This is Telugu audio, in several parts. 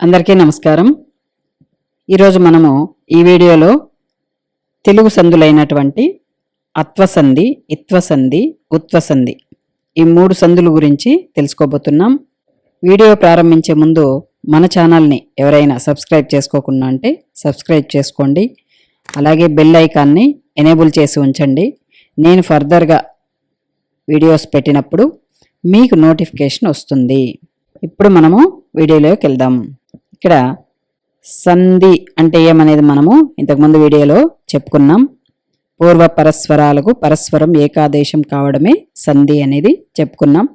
అందరికీ నమస్కారం. ఈరోజు మనము ఈ వీడియోలో తెలుగు సందులైనటువంటి అత్వసంధి, ఇత్వసంధి, ఉత్వసంధి ఈ 3 సందుల గురించి తెలుసుకోబోతున్నాం. వీడియో ప్రారంభించే ముందు మన ఛానల్ని ఎవరైనా సబ్స్క్రైబ్ చేసుకోకుండా అంటే సబ్స్క్రైబ్ చేసుకోండి. అలాగే బెల్ ఐకాన్ని ఎనేబుల్ చేసి ఉంచండి. నేను ఫర్దర్గా వీడియోస్ పెట్టినప్పుడు మీకు నోటిఫికేషన్ వస్తుంది. ఇప్పుడు మనము వీడియోలోకి వెళ్దాం. ఇక్కడ సంధి అంటే ఏమనేది మనము ఇంతకుముందు వీడియోలో చెప్పుకున్నాం. పూర్వ పరస్వరాలకు పరస్వరం ఏకాదేశం కావడమే సంధి అనేది చెప్పుకున్నాం.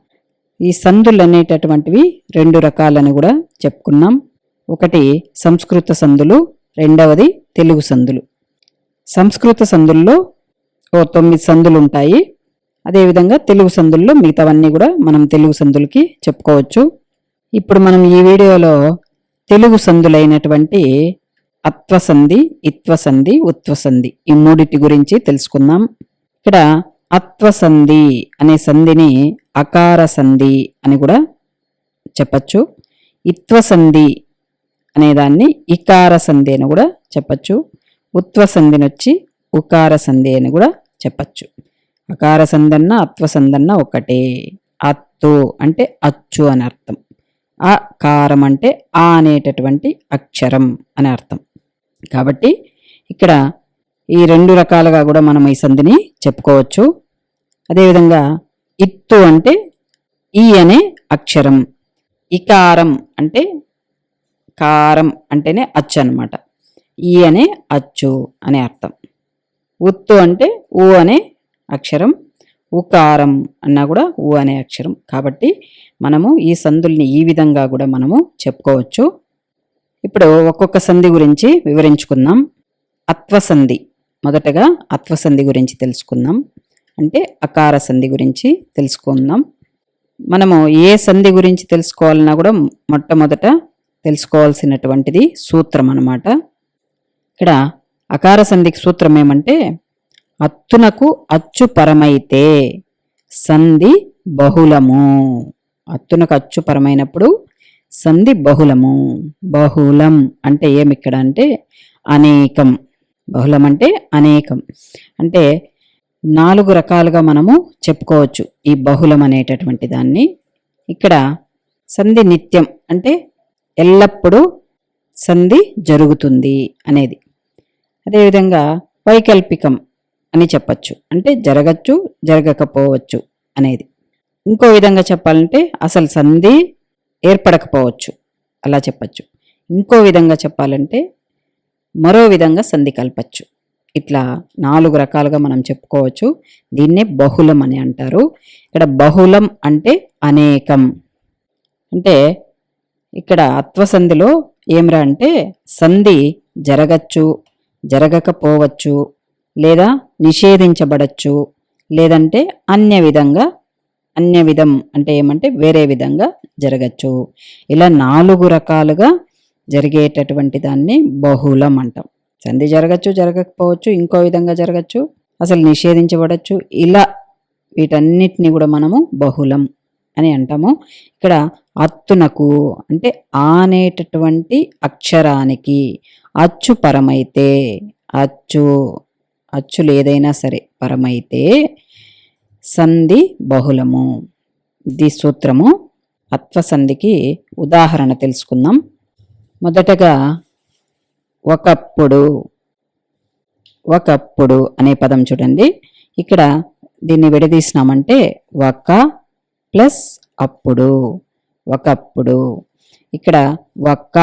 ఈ సంధులు అనేటటువంటివి 2 రకాలని కూడా చెప్పుకున్నాం. ఒకటి సంస్కృత సంధులు, రెండవది తెలుగు సంధులు. సంస్కృత సంధుల్లో 9 సంధులు ఉంటాయి. అదేవిధంగా తెలుగు సంధుల్లో మిగతావన్నీ కూడా మనం తెలుగు సంధులకి చెప్పుకోవచ్చు. ఇప్పుడు మనం ఈ వీడియోలో తెలుగు సంధులైనటువంటి అత్వసంధి, ఇత్వసంధి, ఉత్వసంధి ఈ 3 గురించి తెలుసుకుందాం. ఇక్కడ అత్వసంధి అనే సంధిని అకార సంధి అని కూడా చెప్పచ్చు. ఇత్వసంధి అనే దాన్ని ఇకార సంధి అని కూడా చెప్పచ్చు. ఉత్వసంధిని వచ్చి ఉకార సంధి అని కూడా చెప్పచ్చు. అకార సంధన్న అత్వసంధన్న ఒకటే. అత్తు అంటే అచ్చు అని అర్థం. అకారం అంటే ఆ అనేటటువంటి అక్షరం అని అర్థం. కాబట్టి ఇక్కడ ఈ 2 రకాలుగా కూడా మనం ఈ సంధిని చెప్పుకోవచ్చు. అదేవిధంగా ఇత్తు అంటే ఈ అనే అక్షరం. ఇకారం అంటే కారం అంటేనే అచ్చు అనమాట. ఈ అనే అచ్చు అనే అర్థం. ఉత్తు అంటే ఊ అనే అక్షరం. ఉకారం అన్నా కూడా ఊ అనే అక్షరం. కాబట్టి మనము ఈ సంధుల్ని ఈ విధంగా కూడా మనము చెప్పుకోవచ్చు. ఇప్పుడు ఒక్కొక్క సంధి గురించి వివరించుకుందాం. అత్వసంధి, మొదటగా అత్వసంధి గురించి తెలుసుకుందాం. అంటే అకార సంధి గురించి తెలుసుకుందాం. మనము ఏ సంధి గురించి తెలుసుకోవాలన్నా కూడా మొట్టమొదట తెలుసుకోవాల్సినటువంటిది సూత్రం అన్నమాట. ఇక్కడ అకార సంధికి సూత్రం ఏమంటే అత్తునకు అచ్చు పరమైతే సంధి బహుళము. అత్తునకు అచ్చు పరమైనప్పుడు సంధి బహుళము. బహుళం అంటే ఏమిక్కడ అంటే అనేకం. బహుళం అంటే అనేకం. అంటే 4 రకాలుగా మనము చెప్పుకోవచ్చు ఈ బహుళం అనేటటువంటి దాన్ని. ఇక్కడ సంధి నిత్యం అంటే ఎల్లప్పుడూ సంధి జరుగుతుంది అనేది. అదేవిధంగా వైకల్పికం అని చెప్పచ్చు. అంటే జరగచ్చు, జరగకపోవచ్చు అనేది. ఇంకో విధంగా చెప్పాలంటే అసలు సంధి ఏర్పడకపోవచ్చు అలా చెప్పచ్చు. ఇంకో విధంగా చెప్పాలంటే మరో విధంగా సంధి కలపచ్చు. ఇట్లా 4 రకాలుగా మనం చెప్పుకోవచ్చు. దీన్నే బహుళం అని అంటారు. ఇక్కడ బహుళం అంటే అనేకం. అంటే ఇక్కడ అత్వసంధిలో ఏమ్రా అంటే సంధి జరగచ్చు, జరగకపోవచ్చు, లేదా నిషేధించబడచ్చు, లేదంటే అన్య విధం అంటే ఏమంటే వేరే విధంగా జరగచ్చు. ఇలా 4 రకాలుగా జరిగేటటువంటి దాన్ని బహుళం అంటాం. సంధి జరగచ్చు, జరగకపోవచ్చు, ఇంకో విధంగా జరగచ్చు, అసలు నిషేధించబడచ్చు. ఇలా వీటన్నిటిని కూడా మనము బహుళం అని అంటాము. ఇక్కడ అత్తునకు అంటే అనేటటువంటి అక్షరానికి అచ్చు పరమైతే, అచ్చులు ఏదైనా సరే పరమైతే సంధి బహుళము. ఇది సూత్రము. అత్వసంధికి ఉదాహరణ తెలుసుకుందాం. మొదటగా ఒకప్పుడు అనే పదం చూడండి. ఇక్కడ దీన్ని విడదీసినామంటే ఒక ప్లస్ అప్పుడు, ఒకప్పుడు. ఇక్కడ ఒక్క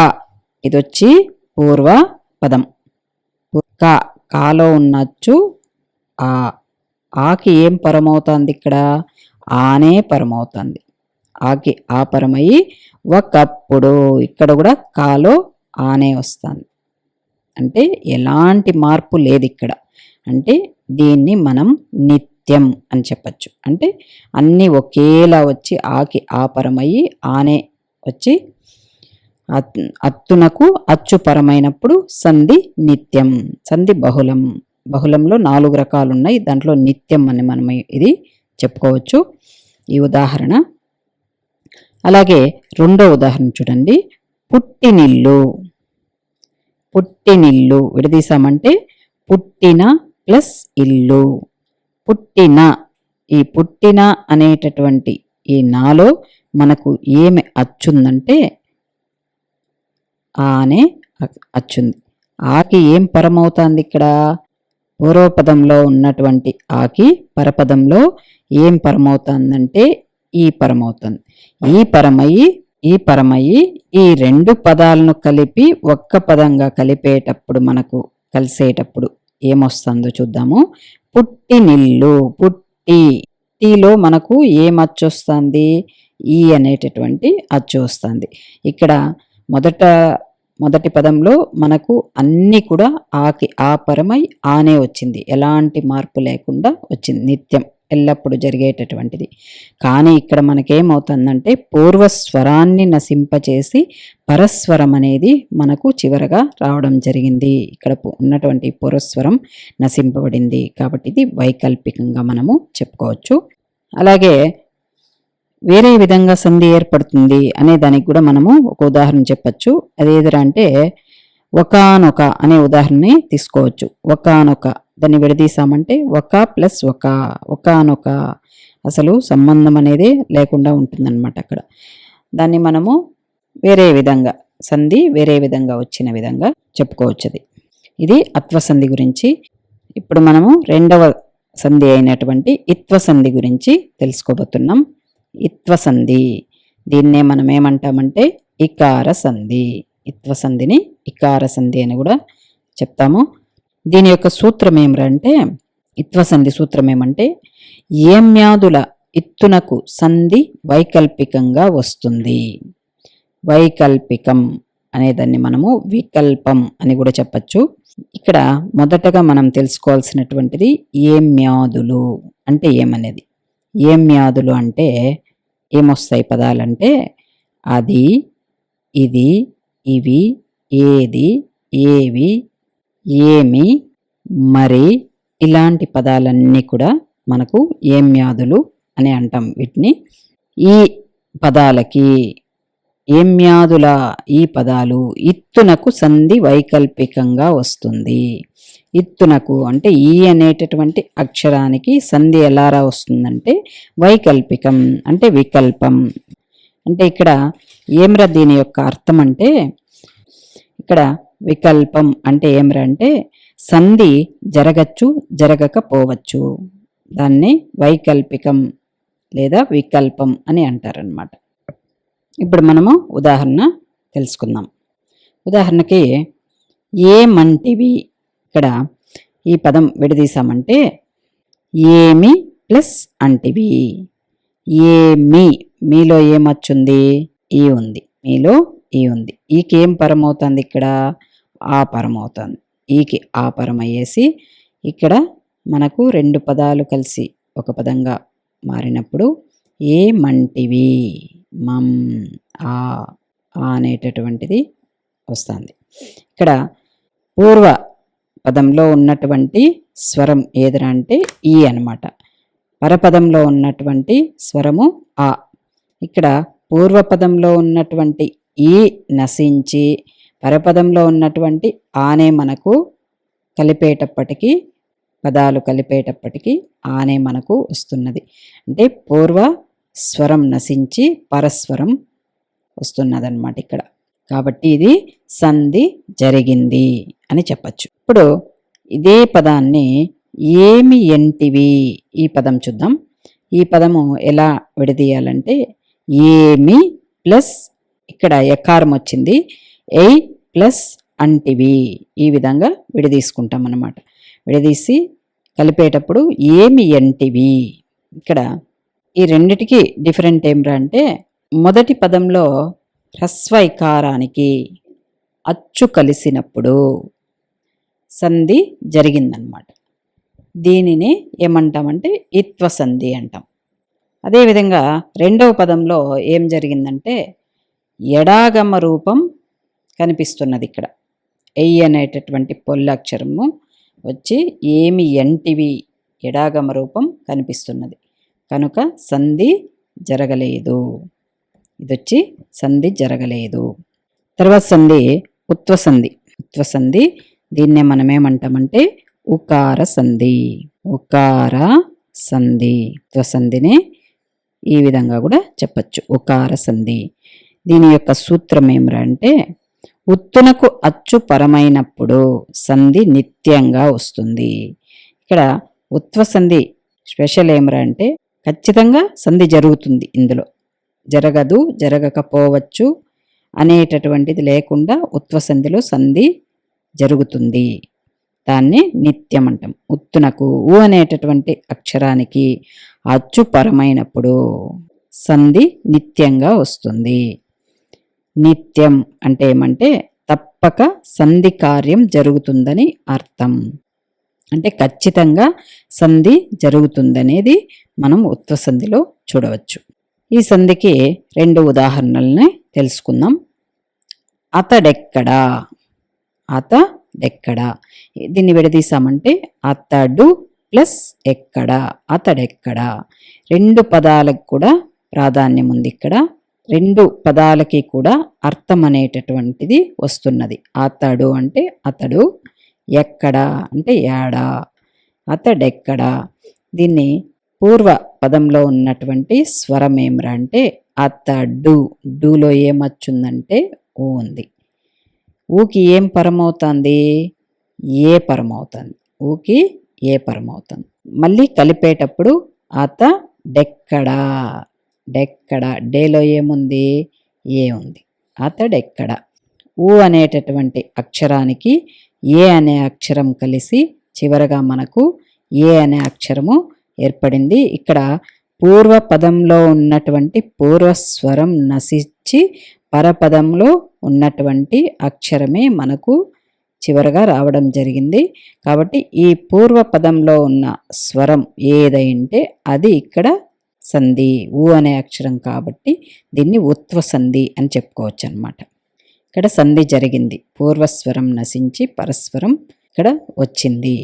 ఇది వచ్చి పూర్వ పదం. కాలో ఉన్నచ్చు ఆకి ఏం పరమవుతుంది? ఇక్కడ ఆనే పరమవుతుంది. ఆకి ఆ పరమయ్యి ఒకప్పుడు ఇక్కడ కూడా కాలో ఆనే వస్తుంది. అంటే ఎలాంటి మార్పు లేదు ఇక్కడ. అంటే దీన్ని మనం నిత్యం అని చెప్పచ్చు. అంటే అన్నీ ఒకేలా వచ్చి ఆకి ఆ పరమయ్యి ఆనే వచ్చి అత్తునకు అచ్చు పరమైనప్పుడు సంధి నిత్యం. సంధి బహుళం. బహుళంలో 4 రకాలు ఉన్నాయి. దాంట్లో నిత్యం అని మనం ఇది చెప్పుకోవచ్చు. ఈ ఉదాహరణ. అలాగే రెండో ఉదాహరణ చూడండి. పుట్టినిల్లు. పుట్టినిల్లు విడదీసామంటే పుట్టిన ప్లస్ ఇల్లు. పుట్టిన, ఈ పుట్టిన అనేటటువంటి ఈ నాలో మనకు ఏమి అచ్చుందంటే ఆ అనే అచ్చుంది. ఆకి ఏం పరమవుతుంది ఇక్కడ? పూర్వపదంలో ఉన్నటువంటి ఆకి పరపదంలో ఏం పరమవుతుందంటే ఈ పరమవుతుంది. ఈ పరమయ్యి ఈ రెండు పదాలను కలిపి ఒక్క పదంగా కలిపేటప్పుడు మనకు కలిసేటప్పుడు ఏమొస్తుందో చూద్దాము. పుట్టినిల్లు. పుట్టిలో మనకు ఏం అచ్చు వస్తుంది? ఈ అనేటటువంటి అచ్చు వస్తుంది. ఇక్కడ మొదటి పదంలో మనకు అన్ని కూడా ఆ పరమై ఆనే వచ్చింది. ఎలాంటి మార్పు లేకుండా వచ్చింది. నిత్యం ఎల్లప్పుడూ జరిగేటటువంటిది. కానీ ఇక్కడ మనకేమవుతుందంటే పూర్వస్వరాన్ని నశింపచేసి పరస్వరం అనేది మనకు చివరగా రావడం జరిగింది. ఇక్కడ ఉన్నటువంటి పూర్వస్వరం నశింపబడింది. కాబట్టి ఇది వైకల్పికంగా మనము చెప్పుకోవచ్చు. అలాగే వేరే విధంగా సంధి ఏర్పడుతుంది అనే దానికి కూడా మనము ఒక ఉదాహరణ చెప్పచ్చు. అదేదిరా అంటే ఒకానొక అనే ఉదాహరణని తీసుకోవచ్చు. ఒకానొక, దాన్ని విడదీసామంటే ఒక ప్లస్ ఒకానొక, అసలు సంబంధం అనేది లేకుండా ఉంటుందన్నమాట అక్కడ. దాన్ని మనము వేరే విధంగా సంధి వేరే విధంగా వచ్చిన విధంగా చెప్పుకోవచ్చు. ఇది అత్వ సంధి గురించి. ఇప్పుడు మనము రెండవ సంధి అయినటువంటి ఇత్వ సంధి గురించి తెలుసుకోబోతున్నాం. ఇత్వ సంధి, దీన్నే మనం ఏమంటామంటే ఇకార సంధి. ఇత్వ సంధిని ఇకార సంధి అని కూడా చెప్తాము. దీని యొక్క సూత్రం ఏమిటంటే, ఇత్వ సంధి సూత్రం ఏమంటే ఏమ్యాదుల ఇత్తునకు సంధి వైకల్పికంగా వస్తుంది. వైకల్పికం అనేదాన్ని మనము వికల్పం అని కూడా చెప్పచ్చు. ఇక్కడ మొదటగా మనం తెలుసుకోవాల్సినటువంటిది ఏమ్యాదులు అంటే ఏమనేది. ఏమ్యాదులు అంటే ఏమొస్తాయి పదాలంటే అది, ఇది, ఇవి, ఏది, ఏవి, ఏమి, మరి, ఇలాంటి పదాలన్నీ కూడా మనకు ఏమ్యాదులు అని అంటాం వీటిని. ఈ పదాలకి ఏమ్యాదుల ఈ పదాలు ఇత్తునకు సంధి వైకల్పికంగా వస్తుంది. ఇత్తునకు అంటే ఈ అనేటటువంటి అక్షరానికి సంధి ఎలారా వస్తుందంటే వైకల్పికం అంటే వికల్పం. అంటే ఇక్కడ ఏమ్రా దీని యొక్క అర్థం అంటే, ఇక్కడ వికల్పం అంటే ఏమ్రా అంటే సంధి జరగచ్చు జరగకపోవచ్చు. దాన్ని వైకల్పికం లేదా వికల్పం అని అంటారనమాట. ఇప్పుడు మనము ఉదాహరణ తెలుసుకుందాం. ఉదాహరణకి ఏమంటివి, ఇక్కడ ఈ పదం విడదీసామంటే ఏమి ప్లస్ అంటివి. ఏమి, మీలో ఏమొచ్చుంది? ఈ ఉంది. మీలో ఈ ఉంది. ఈకి ఏం పరం అవుతుంది? ఇక్కడ ఆ పరం అవుతుంది. ఈకి ఆ పరం అయ్యేసి ఇక్కడ మనకు రెండు పదాలు కలిసి ఒక పదంగా మారినప్పుడు ఏమంటివి, మం, ఆ అనేటటువంటిది వస్తుంది. ఇక్కడ పూర్వ పదంలో ఉన్నటువంటి స్వరం ఏదిరా అంటే ఈ అన్నమాట. పరపదంలో ఉన్నటువంటి స్వరము ఆ. ఇక్కడ పూర్వపదంలో ఉన్నటువంటి ఈ నశించి పరపదంలో ఉన్నటువంటి ఆనే మనకు కలిపేటప్పటికీ, పదాలు కలిపేటప్పటికీ ఆనే మనకు వస్తున్నది. అంటే పూర్వ స్వరం నశించి పరస్వరం వస్తున్నదన్నమాట ఇక్కడ. కాబట్టి ఇది సంధి జరిగింది అని చెప్పచ్చు. ఇప్పుడు ఇదే పదాన్ని ఏమి ఎంటివి, ఈ పదం చూద్దాం. ఈ పదము ఎలా విడదీయాలంటే ఏమి ప్లస్, ఇక్కడ ఎకారం వచ్చింది, ఏ ప్లస్ అంటివి, ఈ విధంగా విడదీసుకుంటాం అన్నమాట. విడదీసి కలిపేటప్పుడు ఏమి ఎంటివి. ఇక్కడ ఈ రెండిటికి డిఫరెంట్ ఏమిరా అంటే మొదటి పదంలో హ్రస్వైకారానికి అచ్చు కలిసినప్పుడు సంధి జరిగిందనమాట. దీనిని ఏమంటామంటే ఇత్వ సంధి అంటాం. అదేవిధంగా రెండవ పదంలో ఏం జరిగిందంటే ఎడాగమ రూపం కనిపిస్తున్నది. ఇక్కడ ఎయ్ అనేటటువంటి పొల్లక్షరము వచ్చి ఏమి ఎంటివి ఎడాగమ రూపం కనిపిస్తున్నది కనుక సంధి జరగలేదు. ఇదొచ్చి సంధి జరగలేదు. తర్వాత సంధి ఉత్వసంధి. ఉత్వసంధి దీన్నే మనం ఏమంటామంటే ఉకార సంధి. ఉకార సంధి. ఉత్వసంధిని ఈ విధంగా కూడా చెప్పచ్చు, ఉకార సంధి. దీని యొక్క సూత్రం ఏమిరా అంటే ఉత్తునకు అచ్చు పరమైనప్పుడు సంధి నిత్యంగా వస్తుంది. ఇక్కడ ఉత్వసంధి స్పెషల్ ఏమిరా అంటే ఖచ్చితంగా సంధి జరుగుతుంది, ఇందులో జరగదు జరగకపోవచ్చు అనేటటువంటిది లేకుండా ఉత్వసంధిలో సంధి జరుగుతుంది. దాన్ని నిత్యం అంటాం. ఉత్తునకు ఊ అనేటటువంటి అక్షరానికి అచ్చు పరమైనప్పుడు సంధి నిత్యంగా వస్తుంది. నిత్యం అంటే ఏమంటే తప్పక సంధి కార్యం జరుగుతుందని అర్థం. అంటే ఖచ్చితంగా సంధి జరుగుతుందనేది మనం ఉత్వసంధిలో చూడవచ్చు. ఈ సంధికి 2 ఉదాహరణల్ని తెలుసుకుందాం. అతడెక్కడా, అతడెక్కడా. దీన్ని విడదీసామంటే అతడు ప్లస్ ఎక్కడ, అతడెక్కడా. 2 పదాలకు కూడా ప్రాధాన్యం ఉంది. ఇక్కడ 2 పదాలకి కూడా అర్థం అనేటటువంటిది వస్తున్నది. అతడు అంటే అతడు, ఎక్కడ అంటే ఏడా, అతడెక్కడా. దీన్ని పూర్వ పదంలో ఉన్నటువంటి స్వరం ఏమిరా అంటే అతడు. డూలో ఏమొచ్చుందంటే ఊ ఉంది. ఊకి ఏం పరమవుతుంది? ఏ పరమవుతుంది. ఊకి ఏ పరమవుతుంది. మళ్ళీ కలిపేటప్పుడు అతడెక్కడా. డెక్కడా, డేలో ఏముంది? ఏ ఉంది. అతడెక్కడ. ఊ అనేటటువంటి అక్షరానికి ఏ అనే అక్షరం కలిసి చివరగా మనకు ఏ అనే అక్షరము ఏర్పడింది. ఇక్కడ పూర్వ పదంలో ఉన్నటువంటి పూర్వస్వరం నశించి పరపదంలో ఉన్నటువంటి అక్షరమే మనకు చివరగా రావడం జరిగింది. కాబట్టి ఈ పూర్వ పదంలో ఉన్న స్వరం ఏదైంటే అది ఇక్కడ సంధి, ఊ అనే అక్షరం కాబట్టి దీన్ని ఉత్వ సంధి అని చెప్పుకోవచ్చు అన్నమాట. ఇక్కడ సంధి జరిగింది, పూర్వస్వరం నశించి పరస్వరం ఇక్కడ వచ్చింది.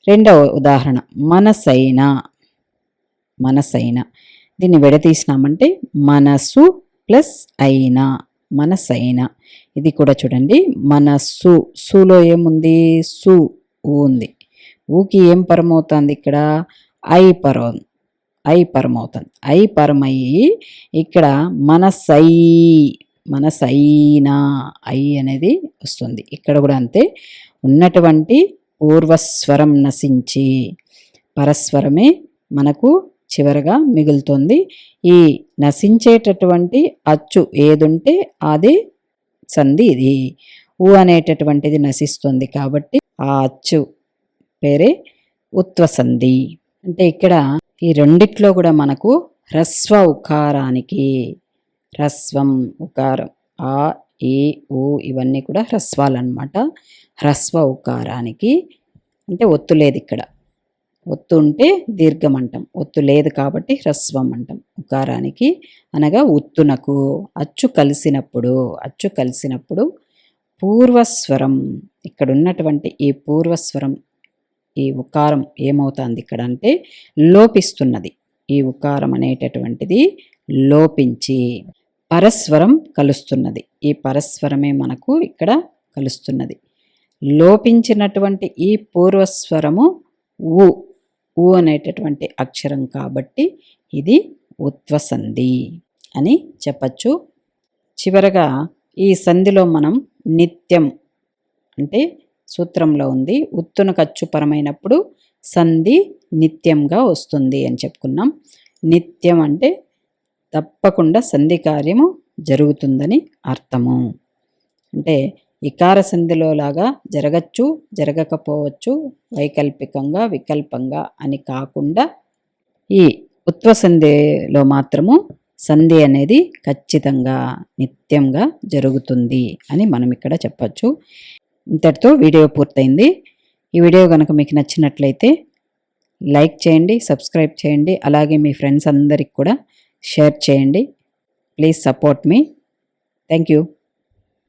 2వ ఉదాహరణ మనసైన. మనసైన దీన్ని విడతీసినామంటే మనసు ప్లస్ అయినా, మనసైన. ఇది కూడా చూడండి, మనస్సు. సులో ఏముంది? సు ఊ ఉంది. ఊకి ఏం పరమవుతుంది? ఇక్కడ ఐ పరమవుతుంది. ఐ పరమయ్యి ఇక్కడ మనసై, మనసైనా ఐ అనేది వస్తుంది. ఇక్కడ కూడా అంతే, ఉన్నటువంటి పూర్వస్వరం నశించి పరస్వరమే మనకు చివరగా మిగులుతుంది. ఈ నశించేటటువంటి అచ్చు ఏదుంటే అది సంధి. ఇది ఊ అనేటటువంటిది నశిస్తుంది కాబట్టి ఆ అచ్చు పేరే ఉత్వసంధి. అంటే ఇక్కడ ఈ రెండిట్లో కూడా మనకు హ్రస్వ ఉకారానికి, హ్రస్వం ఉకారం ఆ ఈ ఊ ఇవన్నీ కూడా హ్రస్వాలు అన్నమాట. హ్రస్వ ఉకారానికి అంటే ఒత్తు లేదు, ఇక్కడ ఒత్తు ఉంటే దీర్ఘం అంటాం, ఒత్తు లేదు కాబట్టి హ్రస్వం అంటాం. ఉకారానికి అనగా ఉత్తునకు అచ్చు కలిసినప్పుడు పూర్వస్వరం, ఇక్కడ ఉన్నటువంటి ఈ పూర్వస్వరం ఈ ఉకారం ఏమవుతుంది ఇక్కడ అంటే లోపిస్తున్నది. ఈ ఉకారం అనేటటువంటిది లోపించి పరస్వరం కలుస్తున్నది. ఈ పరస్వరమే మనకు ఇక్కడ కలుస్తున్నది. లోపించినటువంటి ఈ పూర్వస్వరము ఊ అనేటటువంటి అక్షరం కాబట్టి ఇది ఉత్వసంధి అని చెప్పచ్చు. చివరగా ఈ సంధిలో మనం నిత్యం అంటే సూత్రంలో ఉంది, ఉత్తునకు అచ్చు పరమైనప్పుడు సంధి నిత్యంగా వస్తుంది అని చెప్పుకున్నాం. నిత్యం అంటే తప్పకుండా సంధి కార్యము జరుగుతుందని అర్థము. అంటే ఇకార సంధిలో లాగా జరగచ్చు జరగకపోవచ్చు, వైకల్పికంగా వికల్పంగా అని కాకుండా ఈ ఉత్వసంధిలో మాత్రము సంధి అనేది ఖచ్చితంగా నిత్యంగా జరుగుతుంది అని మనం ఇక్కడ చెప్పచ్చు. ఇంతటితో వీడియో పూర్తయింది. ఈ వీడియో కనుక మీకు నచ్చినట్లయితే లైక్ చేయండి, సబ్స్క్రైబ్ చేయండి, అలాగే మీ ఫ్రెండ్స్ అందరికి కూడా షేర్ చేయండి. Please support me. Thank you.